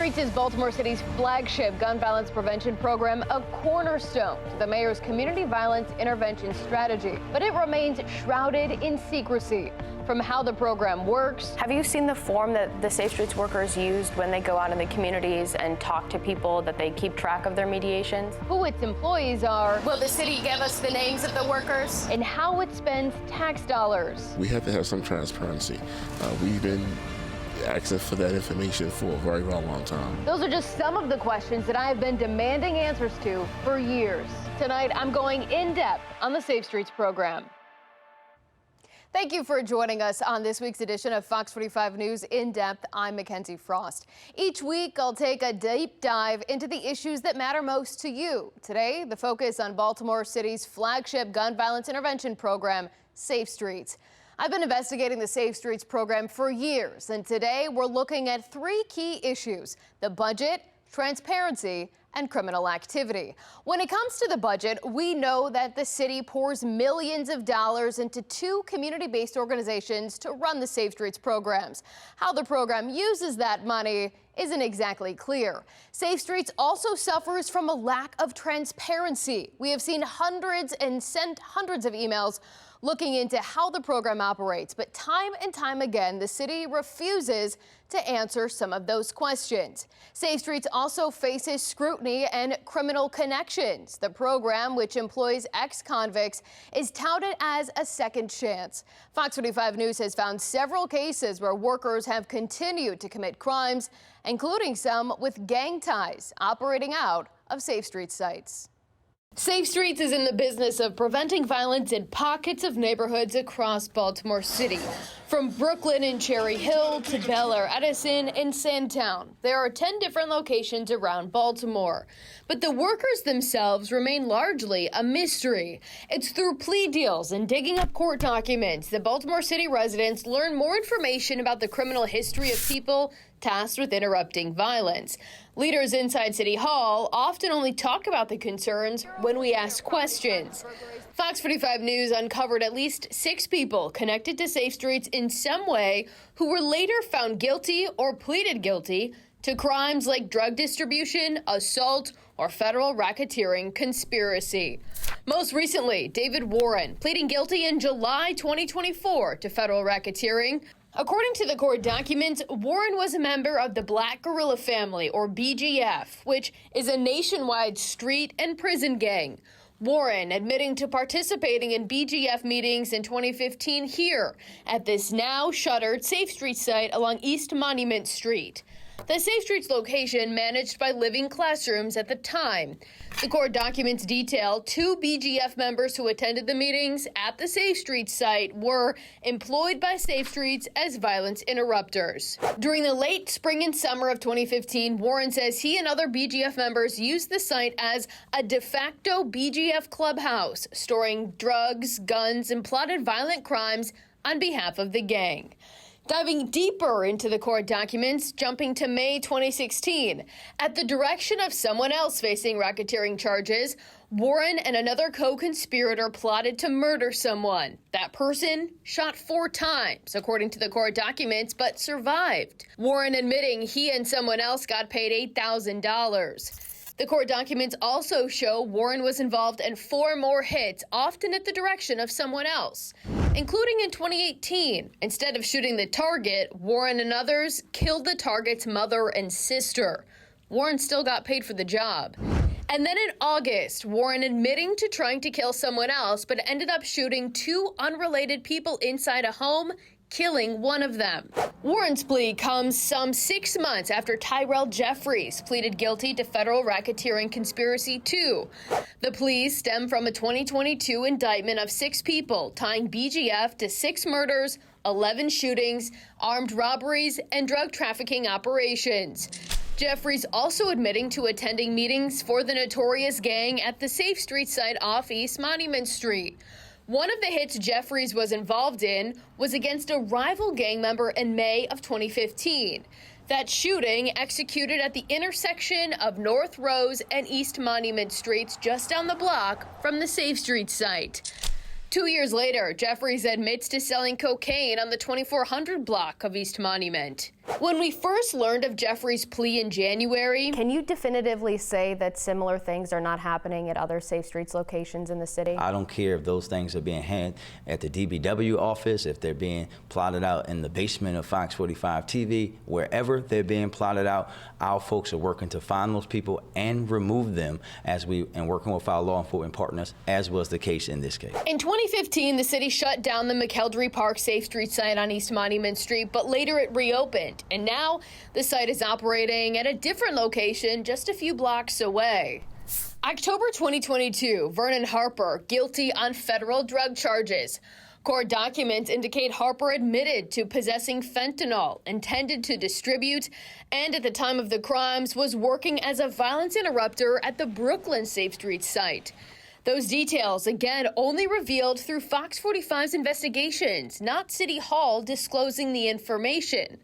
Streets is Baltimore City's flagship gun violence prevention program, a cornerstone to the mayor's community violence intervention strategy. But it remains shrouded in secrecy. From how the program works. Have you seen the form that the Safe Streets workers used when they go out in the communities and talk to people, that they keep track of their mediations? Who its employees are. Will the city give us the names of the workers? And how it spends tax dollars. We have to have some transparency. We've been asking for that information for a very, very long time. Those are just some of the questions that I have been demanding answers to for years. Tonight, I'm going in depth on the Safe Streets program. Thank you for joining us on this week's edition of Fox 45 News In Depth. I'm Mikenzie Frost. Each week, I'll take a deep dive into the issues that matter most to you. Today, the focus on Baltimore City's flagship gun violence intervention program, Safe Streets. I've been investigating the Safe Streets program for years, and today we're looking at three key issues: the budget, transparency, and criminal activity. When it comes to the budget, we know that the city pours millions of dollars into two community-based organizations to run the Safe Streets programs. How the program uses that money isn't exactly clear. Safe Streets also suffers from a lack of transparency. We have seen hundreds and sent hundreds of emails looking into how the program operates, but time and time again, the city refuses to answer some of those questions. Safe Streets also faces scrutiny and criminal connections. The program, which employs ex-convicts, is touted as a second chance. Fox 45 News has found several cases where workers have continued to commit crimes, including some with gang ties operating out of Safe Streets sites. Safe Streets is in the business of preventing violence in pockets of neighborhoods across Baltimore City. From Brooklyn and Cherry Hill to Bel Air, Edison, and Sandtown, there are 10 different locations around Baltimore. But the workers themselves remain largely a mystery. It's through plea deals and digging up court documents that Baltimore City residents learn more information about the criminal history of people tasked with interrupting violence. Leaders inside City Hall often only talk about the concerns when we ask questions. Fox 45 News uncovered at least 6 people connected to Safe Streets in some way who were later found guilty or pleaded guilty to crimes like drug distribution, assault, or federal racketeering conspiracy. Most recently, David Warren pleading guilty in July 2024 to federal racketeering. According to the court documents, Warren was a member of the Black Guerrilla Family, or BGF, which is a nationwide street and prison gang. Warren admitting to participating in BGF meetings in 2015 here at this now shuttered Safe Streets site along East Monument Street. The Safe Streets location managed by Living Classrooms at the time. The court documents detail 2 BGF members who attended the meetings at the Safe Streets site were employed by Safe Streets as violence interrupters. During the late spring and summer of 2015, Warren says he and other BGF members used the site as a de facto BGF clubhouse, storing drugs, guns, and plotted violent crimes on behalf of the gang. Diving deeper into the court documents, jumping to May 2016. At the direction of someone else facing racketeering charges, Warren and another co-conspirator plotted to murder someone. That person shot 4 times, according to the court documents, but survived. Warren admitting he and someone else got paid $8,000. The court documents also show Warren was involved in 4 more hits, often at the direction of someone else, including in 2018. Instead of shooting the target, Warren and others killed the target's mother and sister. Warren still got paid for the job. And then in August, Warren admitting to trying to kill someone else, but ended up shooting 2 unrelated people inside a home, killing one of them. Warren's plea comes some 6 months after Tyrell Jeffries pleaded guilty to federal racketeering conspiracy too. The pleas stem from a 2022 indictment of 6 people tying BGF to 6 murders, 11 shootings, armed robberies, and drug trafficking operations. Jeffries also admitting to attending meetings for the notorious gang at the Safe Streets site off East Monument Street. One of the hits Jeffries was involved in was against a rival gang member in May of 2015. That shooting executed at the intersection of North Rose and East Monument Streets just down the block from the Safe Streets site. 2 years later, Jeffries admits to selling cocaine on the 2400 block of East Monument. When we first learned of Jeffrey's plea in January, Can you definitively say that similar things are not happening at other Safe Streets locations in the city? I don't care if those things are being handled at the DBW office, if they're being plotted out in the basement of FOX45 TV, wherever they're being plotted out, our folks are working to find those people and remove them and working with our law enforcement partners, as was the case in this case. In 2015, the city shut down the Mikenzie Park Safe Street site on East Monument Street, but later it reopened. And now the site is operating at a different location just a few blocks away. October 2022, Vernon Harper guilty on federal drug charges. Court documents indicate Harper admitted to possessing fentanyl intended to distribute, and at the time of the crimes was working as a violence interrupter at the Brooklyn Safe Street site. Those details, again, only revealed through Fox 45's investigations, not City Hall disclosing the information.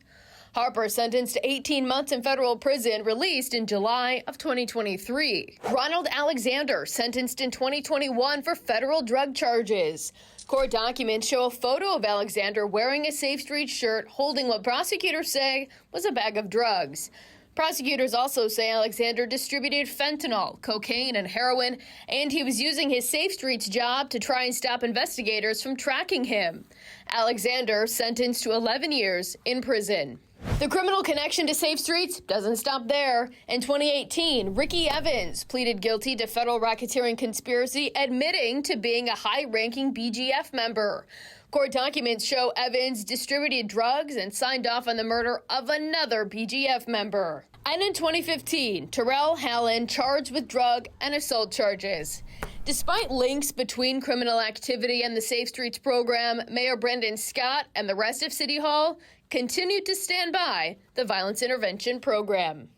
Harper sentenced to 18 months in federal prison, released in July of 2023. Ronald Alexander sentenced in 2021 for federal drug charges. Court documents show a photo of Alexander wearing a Safe Street shirt holding what prosecutors say was a bag of drugs. Prosecutors also say Alexander distributed fentanyl, cocaine, and heroin, and he was using his Safe Streets job to try and stop investigators from tracking him. Alexander sentenced to 11 years in prison. The criminal connection to Safe Streets doesn't stop there. In 2018, Ricky Evans pleaded guilty to federal racketeering conspiracy, admitting to being a high-ranking BGF member. Court documents show Evans distributed drugs and signed off on the murder of another BGF member. And in 2015, Terrell Hallen charged with drug and assault charges. Despite links between criminal activity and the Safe Streets program, Mayor Brandon Scott and the rest of City Hall continued to stand by the violence intervention program.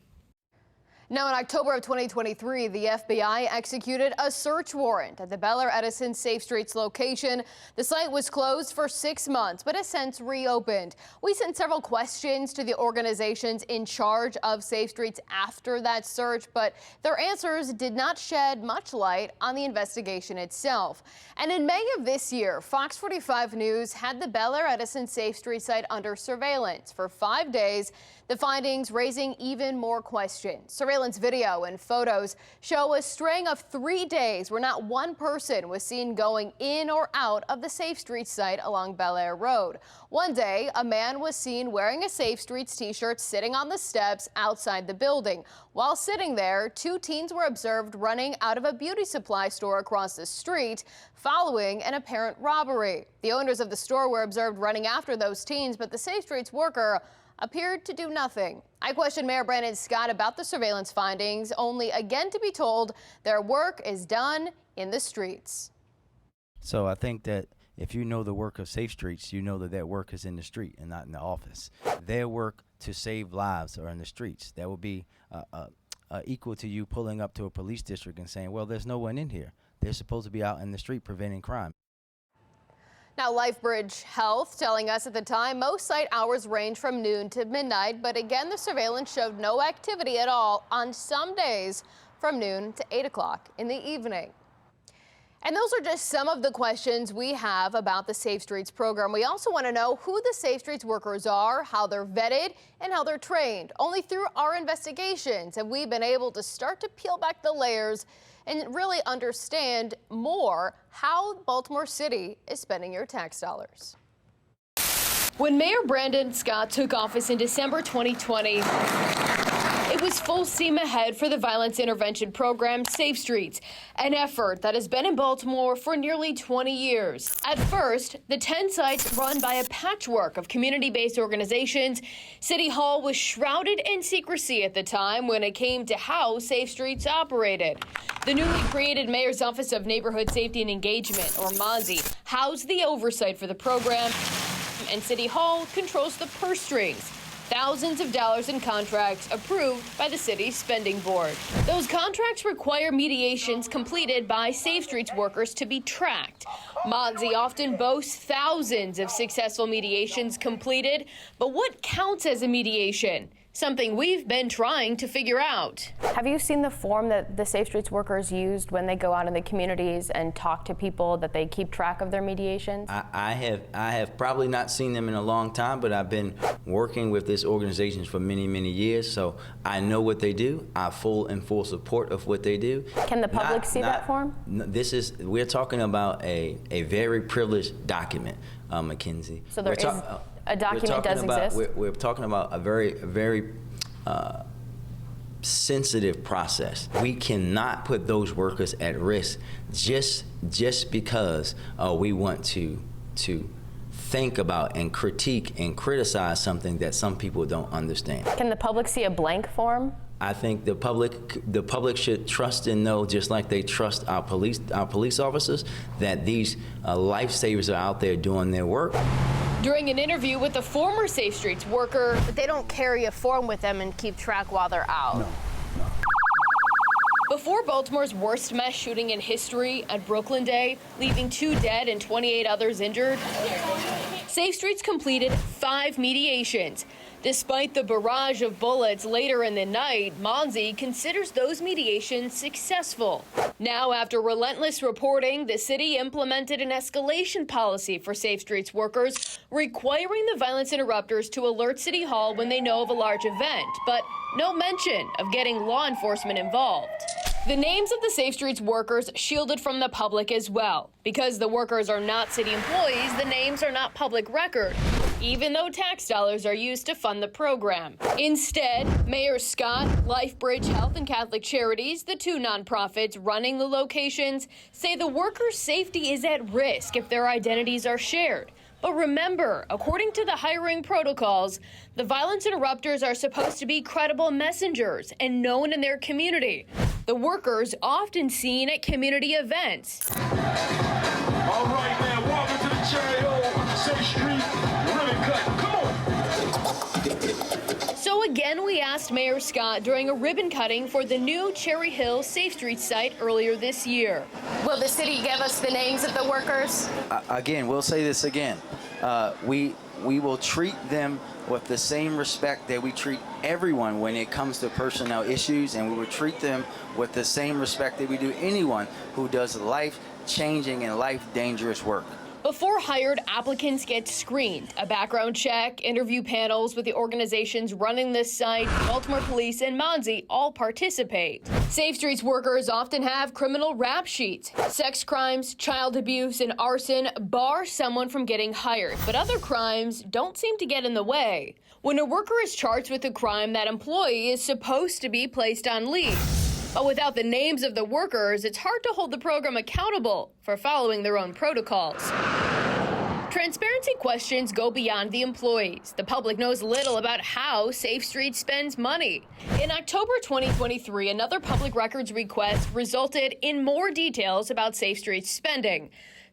Now, in October of 2023, the FBI executed a search warrant at the Bel Air Edison Safe Streets location. The site was closed for 6 months, but has since reopened. We sent several questions to the organizations in charge of Safe Streets after that search, but their answers did not shed much light on the investigation itself. And in May of this year, Fox 45 News had the Bel Air Edison Safe Street site under surveillance for 5 days. The findings raising even more questions. Surveillance video and photos show a string of 3 days where not one person was seen going in or out of the Safe Streets site along Bel Air Road. One day, a man was seen wearing a Safe Streets t-shirt sitting on the steps outside the building. While sitting there, 2 teens were observed running out of a beauty supply store across the street following an apparent robbery. The owners of the store were observed running after those teens, but the Safe Streets worker appeared to do nothing. I questioned Mayor Brandon Scott about the surveillance findings, only again to be told their work is done in the streets. So I think that if you know the work of Safe Streets, you know that their work is in the street and not in the office. Their work to save lives are in the streets. That would be equal to you pulling up to a police district and saying, well, there's no one in here. They're supposed to be out in the street preventing crime. Now, LifeBridge Health telling us at the time most site hours range from noon to midnight, but again, the surveillance showed no activity at all on some days from noon to 8 o'clock in the evening. And those are just some of the questions we have about the Safe Streets program. We also want to know who the Safe Streets workers are, how they're vetted, and how they're trained. Only through our investigations have we been able to start to peel back the layers and really understand more how Baltimore City is spending your tax dollars. When Mayor Brandon Scott took office in December 2020, it was full steam ahead for the violence intervention program, Safe Streets, an effort that has been in Baltimore for nearly 20 years. At first, the 10 sites run by a patchwork of community-based organizations. City Hall was shrouded in secrecy at the time when it came to how Safe Streets operated. The newly created Mayor's Office of Neighborhood Safety and Engagement, or Mikenzie, housed the oversight for the program, and City Hall controls the purse strings. Thousands of dollars in contracts approved by the city's spending board. Those contracts require mediations completed by Safe Streets workers to be tracked. Mikenzie often boasts thousands of successful mediations completed, but what counts as a mediation? something we've been trying to figure out. Have you seen the form that the Safe Streets workers used when they go out in the communities and talk to people, that they keep track of their mediations? I have probably not seen them in a long time, but I've been working with this organization for many, many years, so I know what they do. I'm full support of what they do. Can the public see that form? We're talking about a very privileged document, Mikenzie. So there is a document does exist? We're talking about a very sensitive process. We cannot put those workers at risk just because we want to think about and critique and criticize something that some people don't understand. Can the public see a blank form? I think the public should trust and know, just like they trust our police officers, that these lifesavers are out there doing their work. During an interview with a former Safe Streets worker, but they don't carry a form with them and keep track while they're out. No. Before Baltimore's worst mass shooting in history at Brooklyn Day, leaving 2 dead and 28 others injured, Safe Streets completed 5 mediations. Despite the barrage of bullets later in the night, Mikenzie considers those mediations successful. Now, after relentless reporting, the city implemented an escalation policy for Safe Streets workers, requiring the violence interrupters to alert City Hall when they know of a large event, but no mention of getting law enforcement involved. The names of the Safe Streets workers shielded from the public as well. Because the workers are not city employees, the names are not public record, even though tax dollars are used to fund the program. Instead, Mayor Scott, LifeBridge Health and Catholic Charities, the 2 nonprofits running the locations, say the workers' safety is at risk if their identities are shared. But remember, according to the hiring protocols, the violence interrupters are supposed to be credible messengers and known in their community. The workers often seen at community events. All right, man, welcome to the Cherry Hill Safe Street ribbon cut. Come on. So again, we asked Mayor Scott during a ribbon cutting for the new Cherry Hill Safe Street site earlier this year. Will the city give us the names of the workers? Again, we'll say this again. We will treat them with the same respect that we treat everyone when it comes to personnel issues, and we will treat them with the same respect that we do anyone who does life-changing and life-dangerous work. Before hired applicants get screened, a background check, interview panels with the organizations running this site, Baltimore Police and Mikenzie all participate. Safe Streets workers often have criminal rap sheets. Sex crimes, child abuse, and arson bar someone from getting hired, but other crimes don't seem to get in the way. When a worker is charged with a crime, that employee is supposed to be placed on leave. But without the names of the workers, it's hard to hold the program accountable for following their own protocols. Transparency questions go beyond the employees. The public knows little about how Safe Streets spends money. In October 2023, another public records request resulted in more details about Safe Streets spending.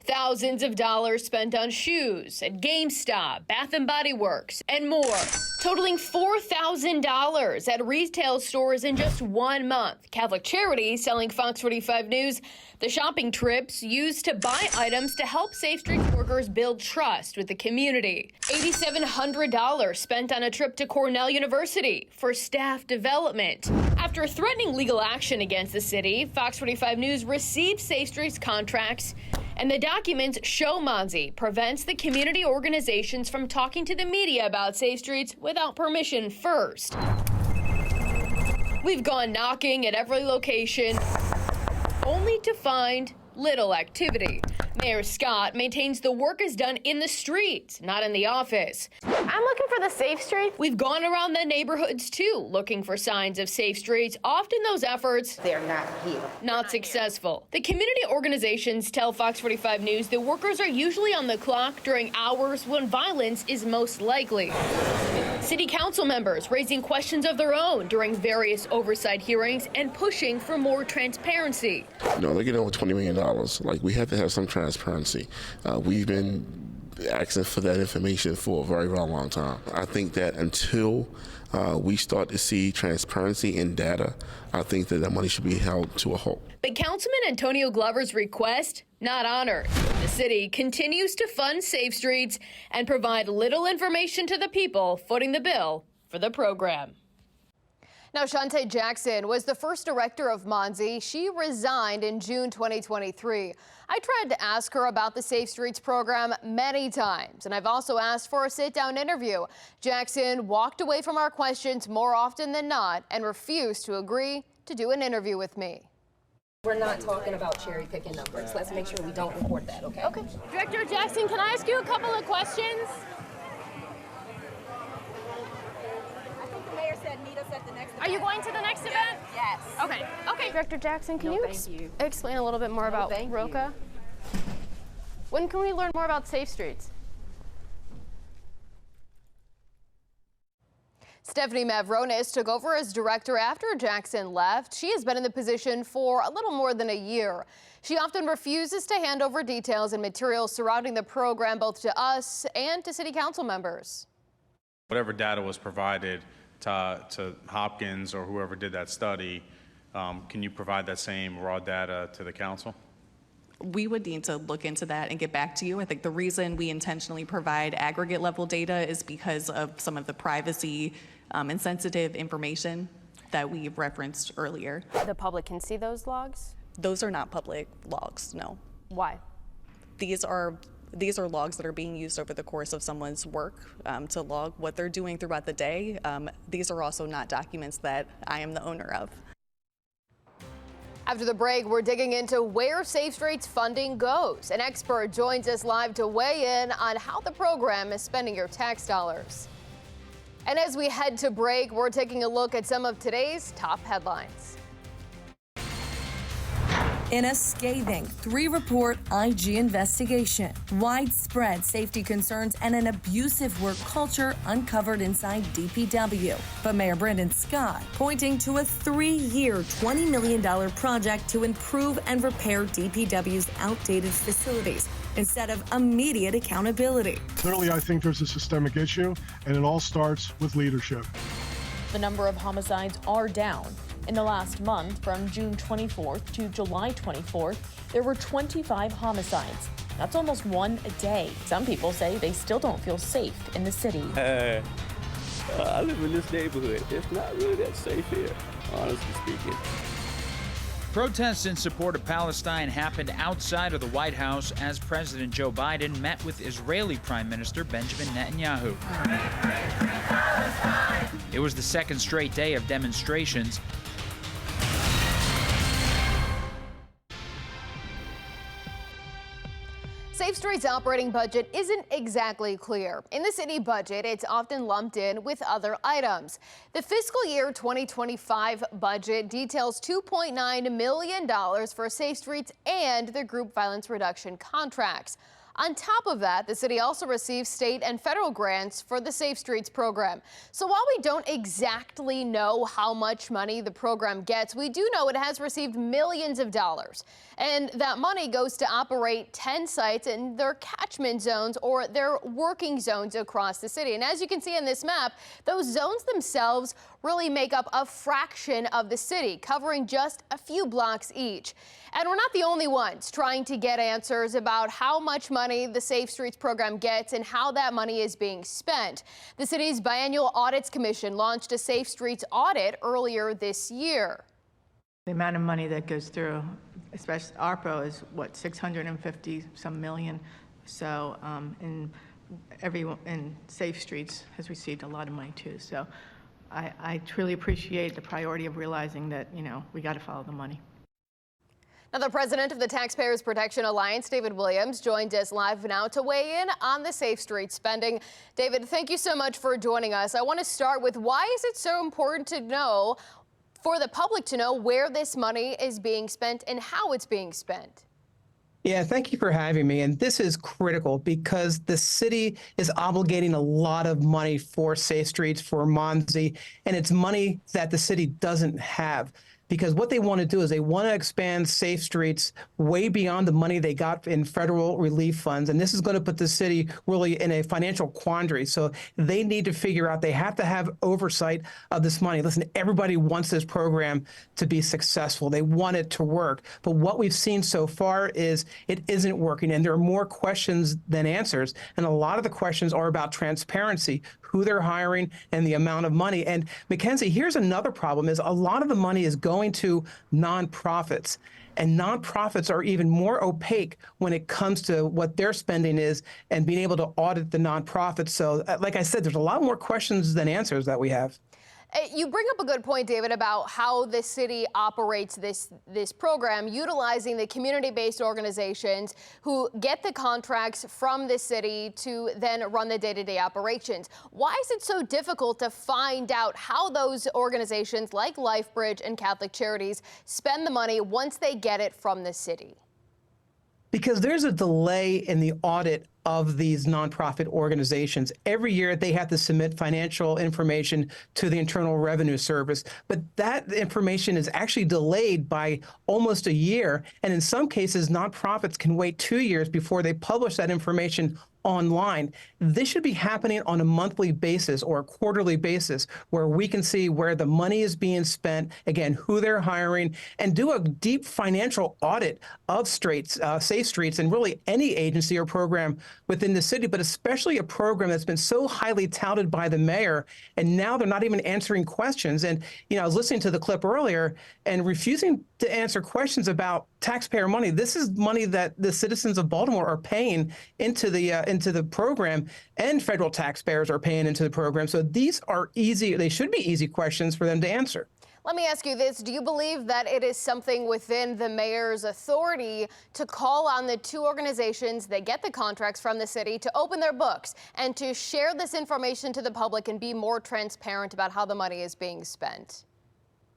Thousands of dollars spent on shoes at GameStop, Bath & Body Works, and more, totaling $4,000 at retail stores in just 1 month. Catholic Charities selling FOX45 News the shopping trips used to buy items to help Safe Streets workers build trust with the community. $8,700 spent on a trip to Cornell University for staff development. After threatening legal action against the city, FOX45 News received Safe Streets contracts, and the documents show Mikenzie prevents the community organizations from talking to the media about Safe Streets without permission first. We've gone knocking at every location, only to find little activity. Mayor Scott maintains the work is done in the streets, not in the office. I'm looking for the Safe Streets. We've gone around the neighborhoods too, looking for signs of Safe Streets. Often those efforts, they're not here. Not successful. The community organizations tell FOX45 News the workers are usually on the clock during hours when violence is most likely. City council members raising questions of their own during various oversight hearings and pushing for more transparency. No, they're getting over $20 million. Like, we have to have some transparency. We've been asking for that information for a very, very long time. I think that until we start to see transparency in data, I think that money should be held to a halt. But Councilman Antonio Glover's request, not honored. The city continues to fund Safe Streets and provide little information to the people footing the bill for the program. Now, Shantae Jackson was the first director of Mikenzie. She resigned in June 2023. I tried to ask her about the Safe Streets program many times, and I've also asked for a sit-down interview. Jackson walked away from our questions more often than not and refused to agree to do an interview with me. We're not talking about cherry picking numbers. Let's make sure we don't report that, okay? Okay. Director Jackson, can I ask you a couple of questions? Are you going to the next event? Yes. Okay. Okay. Director Jackson, can you explain a little bit more about ROCA? When can we learn more about Safe Streets? Stephanie Mavronis took over as director after Jackson left. She has been in the position for a little more than a year. She often refuses to hand over details and materials surrounding the program both to us and to city council members. Whatever data was provided to Hopkins or whoever did that study, can you provide that same raw data to the council? We would need to look into that and get back to you. I think the reason we intentionally provide aggregate level data is because of some of the privacy and sensitive information that we referenced earlier. The public can see those logs? Those are not public logs, no. Why? These are logs that are being used over the course of someone's work to log what they're doing throughout the day. These are also not documents that I am the owner of. After the break, we're digging into where Safe Streets funding goes. An expert joins us live to weigh in on how the program is spending your tax dollars. And as we head to break, we're taking a look at some of today's top headlines. In a scathing 3-report IG investigation, widespread safety concerns and an abusive work culture uncovered inside DPW. But Mayor Brandon Scott pointing to a 3-year, $20 million project to improve and repair DPW's outdated facilities instead of immediate accountability. Clearly, I think there's a systemic issue, and it all starts with leadership. The number of homicides are down. In the last month, from June 24th to July 24th, there were 25 homicides. That's almost one a day. Some people say they still don't feel safe in the city. I live in this neighborhood. It's not really that safe here, honestly speaking. Protests in support of Palestine happened outside of the White House as President Joe Biden met with Israeli Prime Minister Benjamin Netanyahu. It was the second straight day of demonstrations. Safe Streets' operating budget isn't exactly clear. In the city budget, it's often lumped in with other items. The fiscal year 2025 budget details $2.9 million for Safe Streets and the group violence reduction contracts. On top of that, the city also receives state and federal grants for the Safe Streets program. So while we don't exactly know how much money the program gets, we do know it has received millions of dollars. And that money goes to operate 10 sites in their catchment zones or their working zones across the city. And as you can see in this map, those zones themselves really make up a fraction of the city, covering just a few blocks each. And we're not the only ones trying to get answers about how much money the Safe Streets program gets and how that money is being spent. The city's Biennial Audits Commission launched a Safe Streets audit earlier this year. The amount of money that goes through, especially ARPA, is what, 650 some million. So, and Safe Streets has received a lot of money too. So I truly appreciate the priority of realizing that, you know, we got to follow the money. Now, the president of the Taxpayers Protection Alliance, David Williams, joined us live now to weigh in on the Safe Streets spending. David, thank you so much for joining us. I want to start with, why is it so important to know, for the public to know, where this money is being spent and how it's being spent? Yeah, thank you for having me. And this is critical because the city is obligating a lot of money for Safe Streets, for Mikenzie, and it's money that the city doesn't have. because what they want to do is they want to expand Safe Streets way beyond the money they got in federal relief funds. And this is going to put the city really in a financial quandary. So they need to figure out, they have to have oversight of this money. Listen, everybody wants this program to be successful. They want it to work. But what we've seen so far is it isn't working. And there are more questions than answers. And a lot of the questions are about transparency, who they're hiring, and the amount of money. And Mikenzie, here's another problem is a lot of the money is going to nonprofits. And nonprofits are even more opaque when it comes to what their spending is and being able to audit the nonprofits. So, like I said, there's a lot more questions than answers that we have. You bring up a good point, David, about how the city operates this program, utilizing the community-based organizations who get the contracts from the city to then run the day-to-day operations. Why is it so difficult to find out how those organizations like LifeBridge and Catholic Charities spend the money once they get it from the city? Because there's a delay in the audit of these nonprofit organizations. Every year they have to submit financial information to the Internal Revenue Service, but that information is actually delayed by almost a year. And in some cases, nonprofits can wait 2 years before they publish that information online. This should be happening on a monthly basis or a quarterly basis where we can see where the money is being spent, again, who they're hiring, and do a deep financial audit of Safe Streets and really any agency or program within the city, but especially a program that's been so highly touted by the mayor, and now they're not even answering questions. And, you know, I was listening to the clip earlier and refusing to answer questions about taxpayer money. This is money that the citizens of Baltimore are paying into the program, and federal taxpayers are paying into the program. So these are easy, they should be easy questions for them to answer. Let me ask you this. Do you believe that it is something within the mayor's authority to call on the two organizations that get the contracts from the city to open their books and to share this information to the public and be more transparent about how the money is being spent?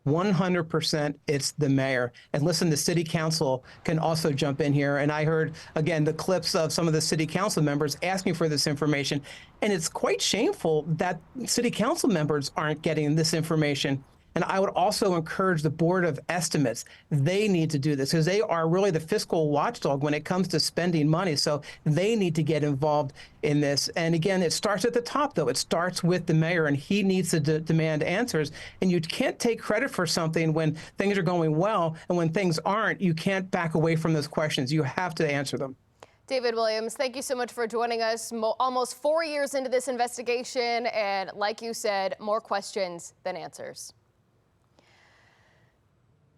100% it's the mayor. And listen, the city council can also jump in here. And I heard, again, the clips of some of the city council members asking for this information. And it's quite shameful that city council members aren't getting this information. And I would also encourage the Board of Estimates. They need to do this because they are really the fiscal watchdog when it comes to spending money. So they need to get involved in this. And again, it starts at the top, though. It starts with the mayor, and he needs to demand answers. And you can't take credit for something when things are going well, and when things aren't, you can't back away from those questions. You have to answer them. David Williams, thank you so much for joining us. Almost 4 years into this investigation, and like you said, more questions than answers.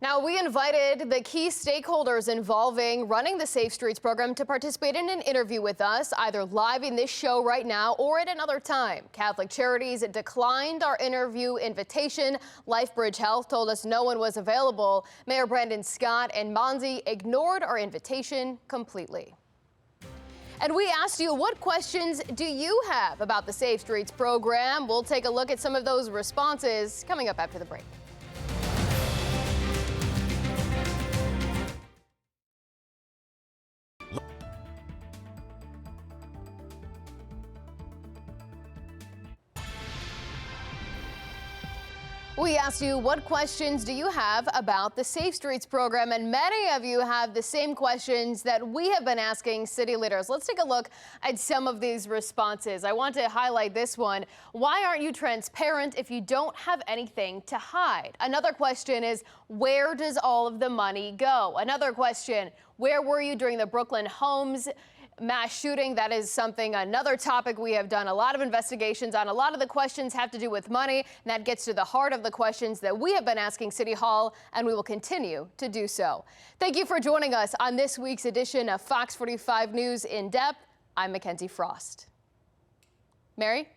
Now, we invited the key stakeholders involving running the Safe Streets program to participate in an interview with us, either live in this show right now or at another time. Catholic Charities declined our interview invitation. LifeBridge Health told us no one was available. Mayor Brandon Scott and Mikenzie ignored our invitation completely. And we asked you, what questions do you have about the Safe Streets program? We'll take a look at some of those responses coming up after the break. We asked you, what questions do you have about the Safe Streets program? And many of you have the same questions that we have been asking city leaders. Let's take a look at some of these responses. I want to highlight this one. Why aren't you transparent if you don't have anything to hide? Another question is, where does all of the money go? Another question, where were you during the Brooklyn Homes mass shooting? That is another topic we have done a lot of investigations on. A lot of the questions have to do with money, and that gets to the heart of the questions that we have been asking City Hall, and we will continue to do so. Thank you for joining us on this week's edition of Fox 45 News In Depth. I'm Mikenzie Frost. Mary?